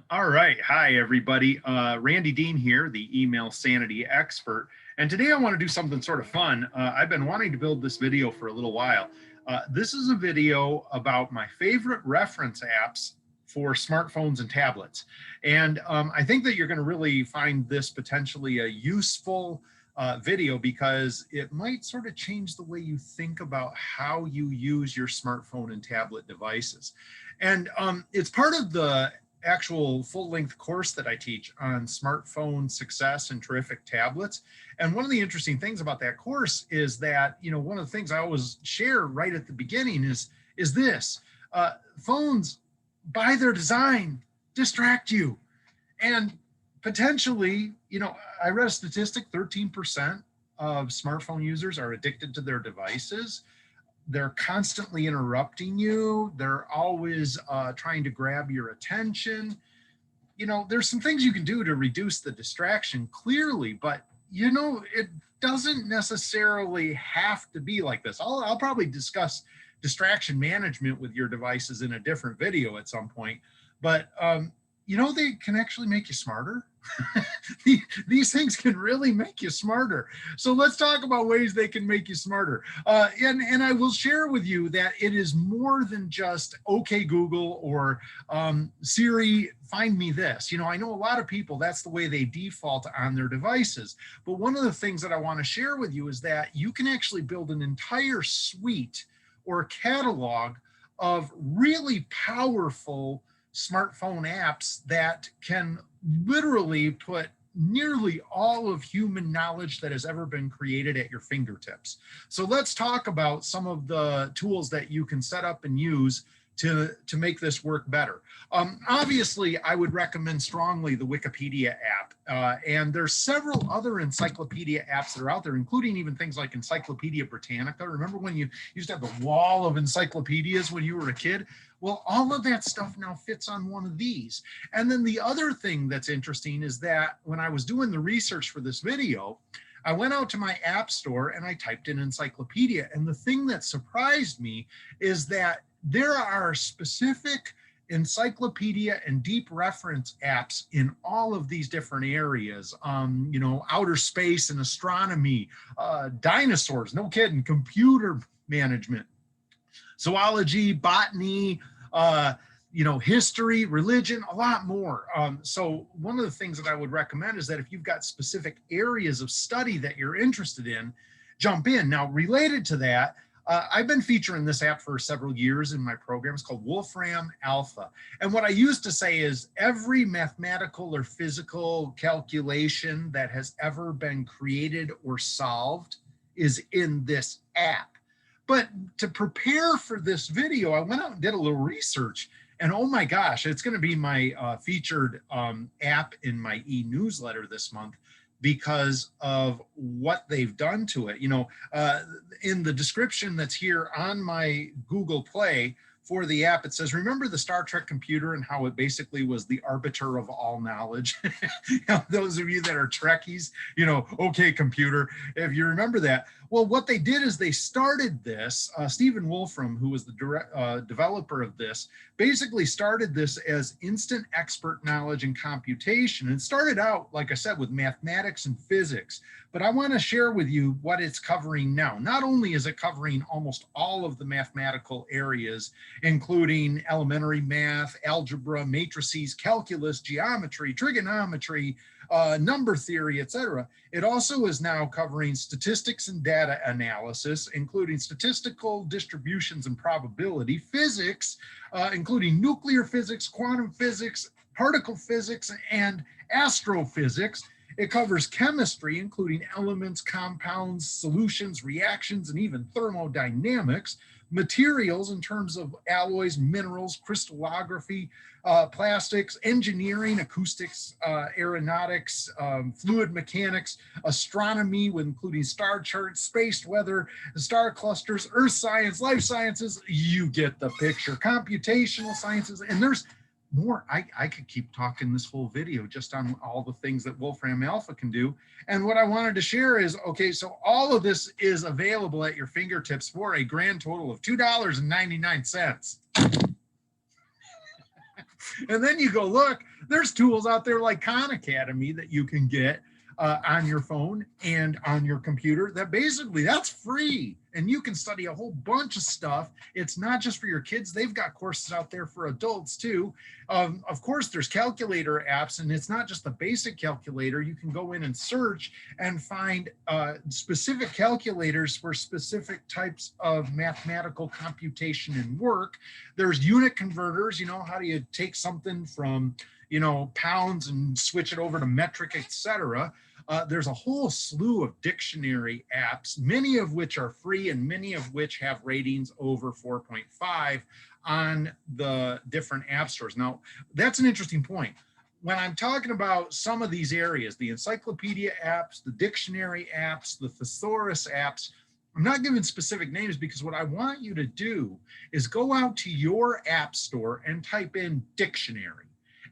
All right. Hi, everybody. Randy Dean here, the email sanity expert. And today I want to do something sort of fun. I've been wanting to build this video for a little while. This is a video about my favorite reference apps for smartphones and tablets. And I think that you're going to really find this potentially a useful video because it might sort of change the way you think about how you use your smartphone and tablet devices. And it's part of the actual full-length course that I teach on smartphone success and terrific tablets. And one of the interesting things about that course is that, one of the things I always share right at the beginning is this. Phones, by their design, distract you. And potentially, I read a statistic, 13% of smartphone users are addicted to their devices. They're constantly interrupting you. They're always trying to grab your attention. There's some things you can do to reduce the distraction, clearly, but it doesn't necessarily have to be like this. I'll probably discuss distraction management with your devices in a different video at some point, but they can actually make you smarter. These things can really make you smarter. So let's talk about ways they can make you smarter. And I will share with you that it is more than just, okay, Google, or Siri, find me this. I know a lot of people, that's the way they default on their devices. But one of the things that I want to share with you is that you can actually build an entire suite or catalog of really powerful smartphone apps that can literally put nearly all of human knowledge that has ever been created at your fingertips. So let's talk about some of the tools that you can set up and use to make this work better. Obviously, I would recommend strongly the Wikipedia app. And there's several other encyclopedia apps that are out there, including even things like Encyclopedia Britannica. Remember when you used to have the wall of encyclopedias when you were a kid? Well, all of that stuff now fits on one of these. And then the other thing that's interesting is that when I was doing the research for this video, I went out to my app store and I typed in encyclopedia. And the thing that surprised me is that there are specific encyclopedia and deep reference apps in all of these different areas. Outer space and astronomy, dinosaurs, no kidding, computer management, zoology, botany, history, religion, a lot more. So one of the things that I would recommend is that if you've got specific areas of study that you're interested in, jump in. Now, related to that, I've been featuring this app for several years in my program. It's called Wolfram Alpha. And what I used to say is every mathematical or physical calculation that has ever been created or solved is in this app. But to prepare for this video, I went out and did a little research, and oh my gosh, it's going to be my featured app in my e-newsletter this month because of what they've done to it. In the description that's here on my Google Play for the app, it says, remember the Star Trek computer and how it basically was the arbiter of all knowledge? Those of you that are Trekkies, okay, computer, if you remember that. Well, what they did is they started this, Stephen Wolfram, who was the developer of this, basically started this as instant expert knowledge and computation. And started out, like I said, with mathematics and physics. But I want to share with you what it's covering now. Not only is it covering almost all of the mathematical areas, including elementary math, algebra, matrices, calculus, geometry, trigonometry, number theory, etc. It also is now covering statistics and data analysis, including statistical distributions and probability, physics, including nuclear physics, quantum physics, particle physics, and astrophysics. It covers chemistry, including elements, compounds, solutions, reactions, and even thermodynamics, materials in terms of alloys, minerals, crystallography, plastics, engineering, acoustics, aeronautics, fluid mechanics, astronomy, including star charts, space weather, star clusters, earth science, life sciences. You get the picture. Computational sciences, and there's more. I could keep talking this whole video just on all the things that Wolfram Alpha can do. And what I wanted to share is, okay, so all of this is available at your fingertips for a grand total of $2.99. And then you go, look, there's tools out there like Khan Academy that you can get on your phone and on your computer that basically that's free. And you can study a whole bunch of stuff. It's not just for your kids. They've got courses out there for adults too. Of course, there's calculator apps, and it's not just the basic calculator. You can go in and search and find specific calculators for specific types of mathematical computation and work. There's unit converters. You know, how do you take something from, you know, pounds and switch it over to metric, etc. There's a whole slew of dictionary apps, many of which are free and many of which have ratings over 4.5 on the different app stores. Now, that's an interesting point. When I'm talking about some of these areas, the encyclopedia apps, the dictionary apps, the thesaurus apps, I'm not giving specific names because what I want you to do is go out to your app store and type in dictionary.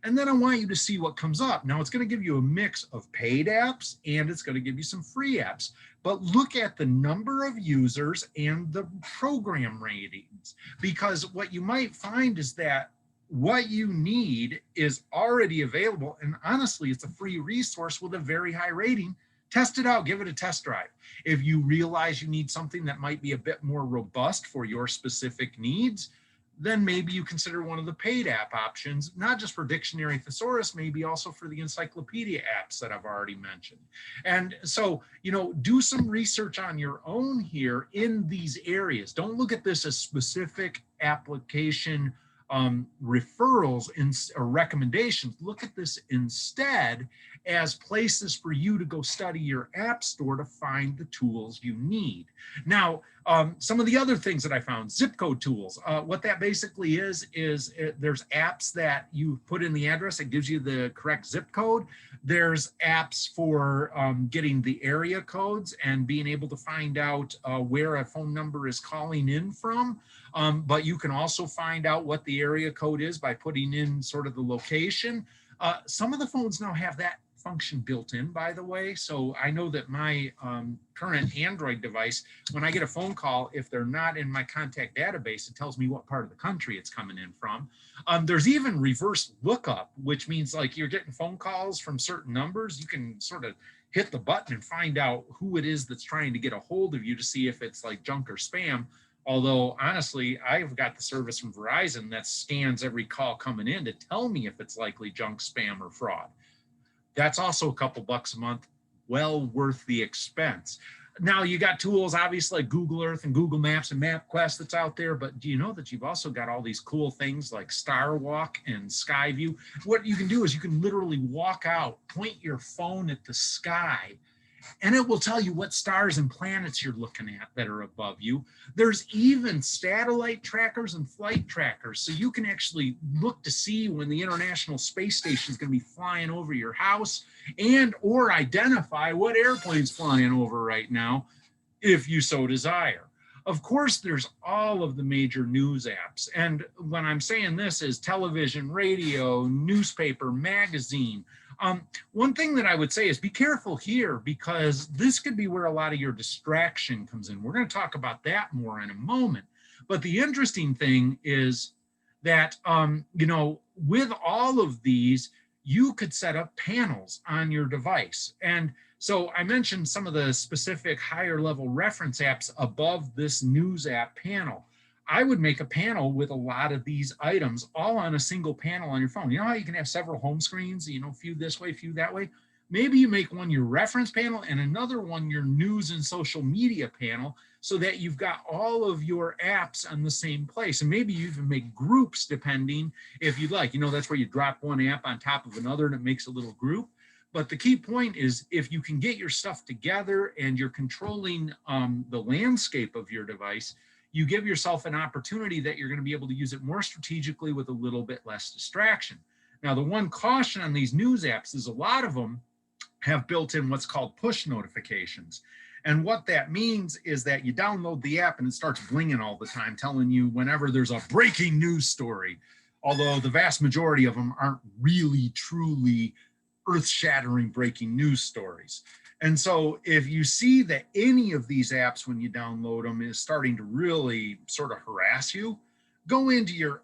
And then I want you to see what comes up. Now it's going to give you a mix of paid apps and it's going to give you some free apps. But look at the number of users and the program ratings, because what you might find is that what you need is already available. And honestly, it's a free resource with a very high rating. Test it out, give it a test drive. If you realize you need something that might be a bit more robust for your specific needs, then maybe you consider one of the paid app options, not just for dictionary thesaurus, maybe also for the encyclopedia apps that I've already mentioned. And so, you know, do some research on your own here in these areas. Don't look at this as specific application referrals or recommendations. Look at this instead as places for you to go study your app store to find the tools you need. Now, some of the other things that I found, zip code tools. What that basically is there's apps that you put in the address that gives you the correct zip code. There's apps for getting the area codes and being able to find out where a phone number is calling in from. But you can also find out what the area code is by putting in sort of the location. Some of the phones now have that function built in, by the way. So I know that my current Android device, when I get a phone call, if they're not in my contact database, it tells me what part of the country it's coming in from. There's even reverse lookup, which means like you're getting phone calls from certain numbers. You can sort of hit the button and find out who it is that's trying to get a hold of you to see if it's like junk or spam. Although, honestly, I've got the service from Verizon that scans every call coming in to tell me if it's likely junk, spam, or fraud. That's also a couple bucks a month, well worth the expense. Now you got tools, obviously, like Google Earth and Google Maps and MapQuest that's out there, but do you know that you've also got all these cool things like Star Walk and Skyview? What you can do is you can literally walk out, point your phone at the sky, and it will tell you what stars and planets you're looking at that are above you. There's even satellite trackers and flight trackers, so you can actually look to see when the International Space Station is going to be flying over your house, and or identify what airplane's flying over right now, if you so desire. Of course, there's all of the major news apps. And when I'm saying this is television, radio, newspaper, magazine. One thing that I would say is be careful here, because this could be where a lot of your distraction comes in. We're going to talk about that more in a moment. But the interesting thing is that, you know, with all of these, you could set up panels on your device. And so I mentioned some of the specific higher level reference apps above this news app panel. I would make a panel with a lot of these items all on a single panel on your phone. You know how you can have several home screens, you know, few this way, few that way? Maybe you make one your reference panel and another one your news and social media panel, so that you've got all of your apps on the same place. And maybe you even make groups depending if you'd like. You know, that's where you drop one app on top of another and it makes a little group. But the key point is if you can get your stuff together and you're controlling the landscape of your device, you give yourself an opportunity that you're going to be able to use it more strategically with a little bit less distraction. Now, the one caution on these news apps is a lot of them have built in what's called push notifications. And what that means is that you download the app and it starts blinging all the time, telling you whenever there's a breaking news story, although the vast majority of them aren't really, truly earth-shattering breaking news stories. And so if you see that any of these apps, when you download them, is starting to really sort of harass you, go into your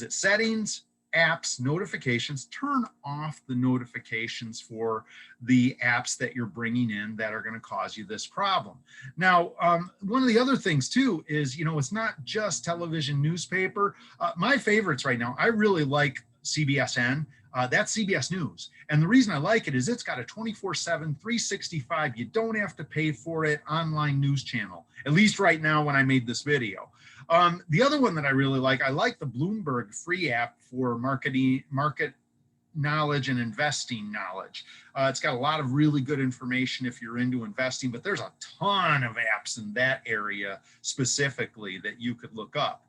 settings, apps notifications, turn off the notifications for the apps that you're bringing in that are going to cause you this problem. Now, one of the other things too is, it's not just television, newspaper. My favorites right now, I really like CBSN. That's CBS News. And the reason I like it is it's got a 24/7, 365, you don't have to pay for it, online news channel, at least right now when I made this video. The other one that I really like, I like the Bloomberg free app for market knowledge and investing knowledge. It's got a lot of really good information if you're into investing, but there's a ton of apps in that area specifically that you could look up.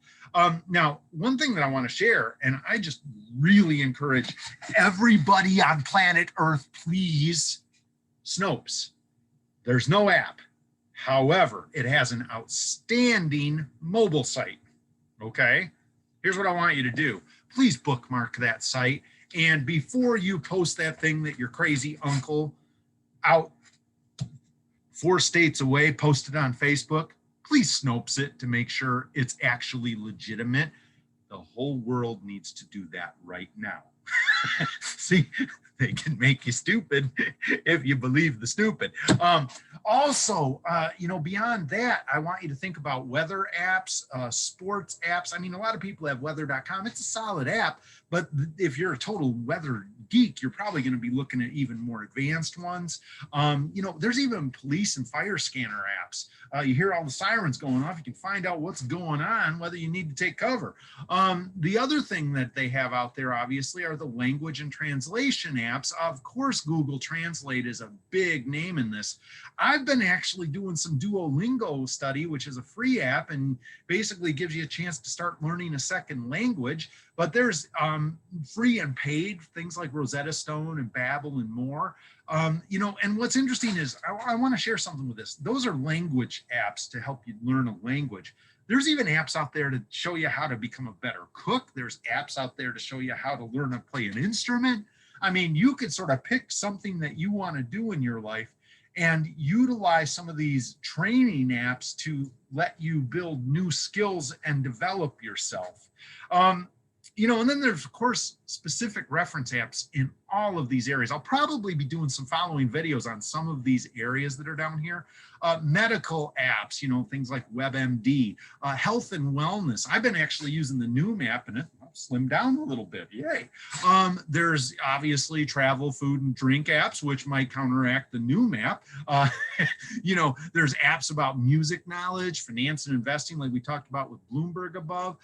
Now, one thing that I want to share, and I just really encourage everybody on planet Earth, please, Snopes. There's no app. However, it has an outstanding mobile site. Okay, here's what I want you to do. Please bookmark that site. And before you post that thing that your crazy uncle out 4 states away posted on Facebook, please Snopes it to make sure it's actually legitimate. The whole world needs to do that right now. See, they can make you stupid if you believe the stupid. Also, beyond that, I want you to think about weather apps, sports apps. I mean, a lot of people have weather.com. It's a solid app, but if you're a total weather geek, you're probably going to be looking at even more advanced ones. There's even police and fire scanner apps. You hear all the sirens going off. You can find out what's going on, whether you need to take cover. The other thing that they have out there, obviously, are the language and translation apps. Of course, Google Translate is a big name in this. I've been actually doing some Duolingo study, which is a free app and basically gives you a chance to start learning a second language. But there's free and paid things like Rosetta Stone and Babbel and more. And what's interesting is I want to share something with this. Those are language apps to help you learn a language. There's even apps out there to show you how to become a better cook. There's apps out there to show you how to learn to play an instrument. I mean, you could sort of pick something that you want to do in your life and utilize some of these training apps to let you build new skills and develop yourself. And then there's, of course, specific reference apps in all of these areas. I'll probably be doing some following videos on some of these areas that are down here. Medical apps, things like WebMD, health and wellness. I've been actually using the Noom app and it slimmed down a little bit. Yay. There's obviously travel, food, and drink apps, which might counteract the Noom app. There's apps about music knowledge, finance and investing, like we talked about with Bloomberg above,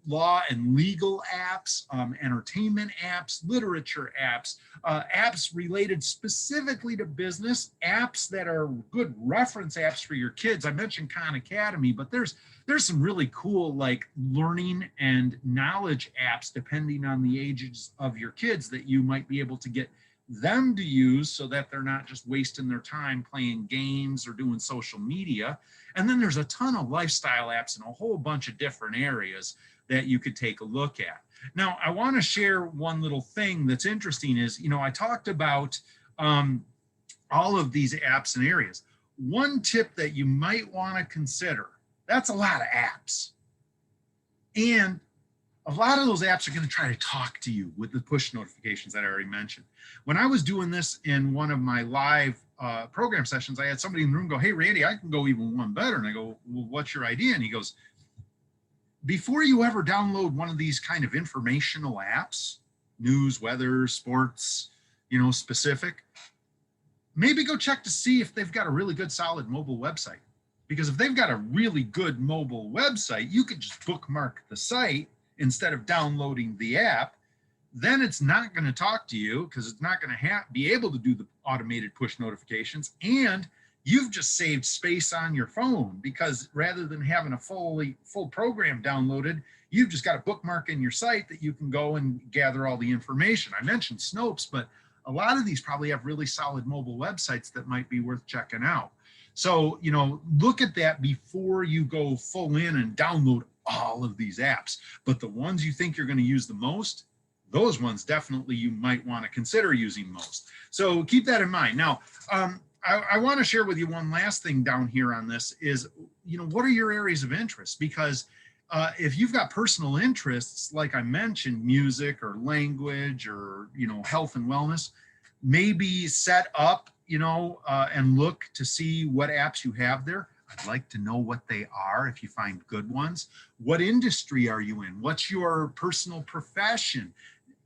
law and legal apps, entertainment apps, literature apps, apps related specifically to business, apps that are good reference apps for your kids. I mentioned Khan Academy, but there's some really cool like learning and knowledge apps depending on the ages of your kids that you might be able to get them to use so that they're not just wasting their time playing games or doing social media. And then there's a ton of lifestyle apps in a whole bunch of different areas that you could take a look at. Now, I want to share one little thing that's interesting is, I talked about all of these apps and areas. One tip that you might want to consider, that's a lot of apps. And a lot of those apps are going to try to talk to you with the push notifications that I already mentioned. When I was doing this in one of my live program sessions, I had somebody in the room go, "Hey, Randy, I can go even one better." And I go, "Well, what's your idea?" And he goes, "Before you ever download one of these kind of informational apps, news, weather, sports, specific, maybe go check to see if they've got a really good, solid mobile website. Because if they've got a really good mobile website, you could just bookmark the site instead of downloading the app. Then it's not going to talk to you because it's not going to be able to do the automated push notifications. And you've just saved space on your phone because rather than having a full program downloaded, you've just got a bookmark in your site that you can go and gather all the information. I mentioned Snopes, but a lot of these probably have really solid mobile websites that might be worth checking out. So, look at that before you go full in and download all of these apps. But the ones you think you're going to use the most, those ones definitely you might want to consider using most. So keep that in mind. Now, I want to share with you one last thing down here on this is, what are your areas of interest? Because if you've got personal interests, like I mentioned, music or language or, health and wellness, maybe set up, and look to see what apps you have there. I'd like to know what they are if you find good ones. What industry are you in? What's your personal profession?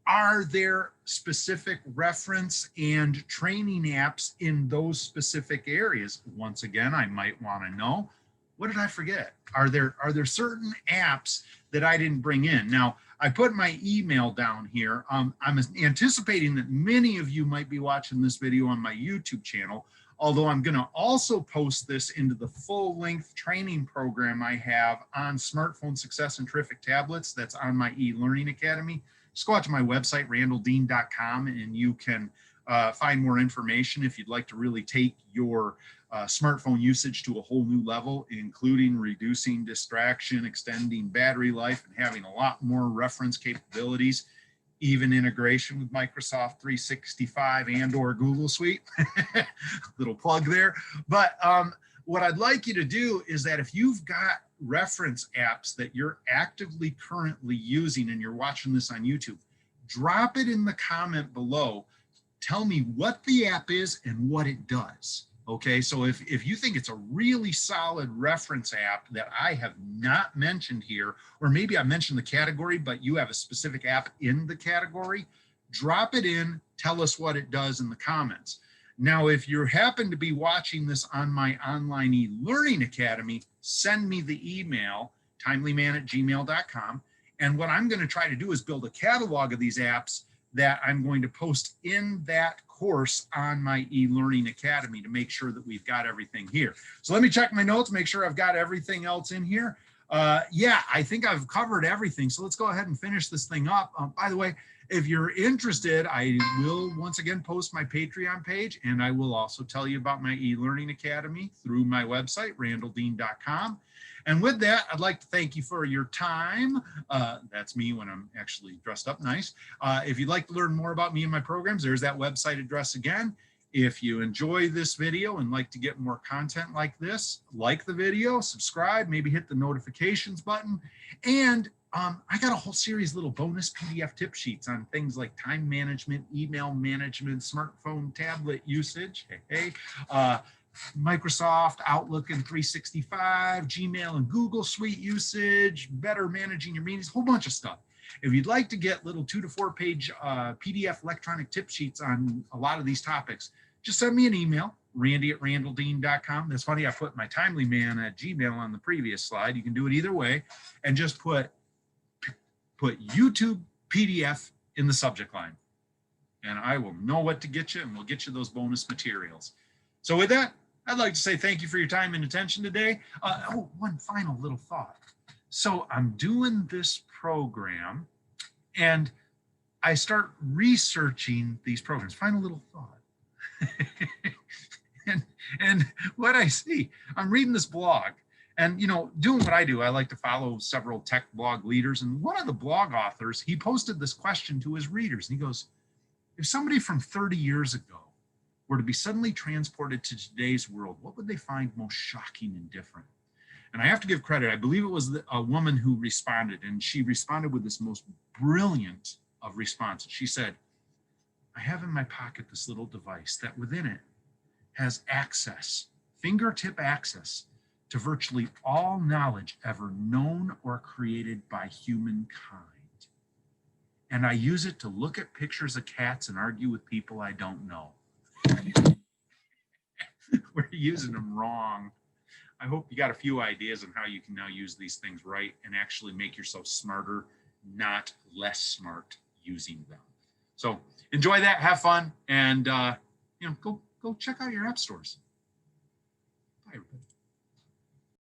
Are there specific reference and training apps in those specific areas? Once again, I might want to know, what did I forget? Are there certain apps that I didn't bring in? Now, I put my email down here. I'm anticipating that many of you might be watching this video on my YouTube channel, although I'm going to also post this into the full-length training program I have on smartphone success and terrific tablets that's on my e-learning academy. Just go out to my website, randalldean.com, and you can find more information if you'd like to really take your smartphone usage to a whole new level, including reducing distraction, extending battery life, and having a lot more reference capabilities, even integration with Microsoft 365 and or Google Suite. Little plug there. But what I'd like you to do is that if you've got reference apps that you're actively currently using and you're watching this on YouTube, drop it in the comment below. Tell me what the app is and what it does. Okay, so if you think it's a really solid reference app that I have not mentioned here, or maybe I mentioned the category, but you have a specific app in the category, drop it in, tell us what it does in the comments. Now, if you happen to be watching this on my online e-learning academy, send me the email, timelyman@gmail.com. And what I'm going to try to do is build a catalog of these apps that I'm going to post in that course on my e-learning academy to make sure that we've got everything here. So let me check my notes, make sure I've got everything else in here. Yeah, I think I've covered everything. So let's go ahead and finish this thing up. By the way, if you're interested, I will once again post my Patreon page, and I will also tell you about my e-learning academy through my website, randalldean.com. And with that, I'd like to thank you for your time. That's me when I'm actually dressed up nice. If you'd like to learn more about me and my programs, there's that website address again. If you enjoy this video and like to get more content like this, like the video, subscribe, maybe hit the notifications button. And I got a whole series of little bonus PDF tip sheets on things like time management, email management, smartphone, tablet usage. Hey. Microsoft Outlook and 365, Gmail and Google Suite usage, better managing your meetings, a whole bunch of stuff. If you'd like to get little 2 to 4 page PDF electronic tip sheets on a lot of these topics, just send me an email, randy@randalldean.com. That's funny, I put my timelyman@gmail on the previous slide. You can do it either way, and just put YouTube PDF in the subject line. And I will know what to get you, and we'll get you those bonus materials. So with that, I'd like to say thank you for your time and attention today. Oh, one final little thought. So I'm doing this program and I start researching these programs. Final little thought. and what I see, I'm reading this blog and, doing what I do, I like to follow several tech blog leaders. And one of the blog authors, he posted this question to his readers. And he goes, if somebody from 30 years ago were to be suddenly transported to today's world, what would they find most shocking and different? And I have to give credit. I believe it was a woman who responded, and she responded with this most brilliant of responses. She said, I have in my pocket this little device that within it has access, fingertip access, to virtually all knowledge ever known or created by humankind. And I use it to look at pictures of cats and argue with people I don't know. We're using them wrong. I hope you got a few ideas on how you can now use these things right and actually make yourself smarter, not less smart using them. So enjoy that, have fun, and go check out your app stores.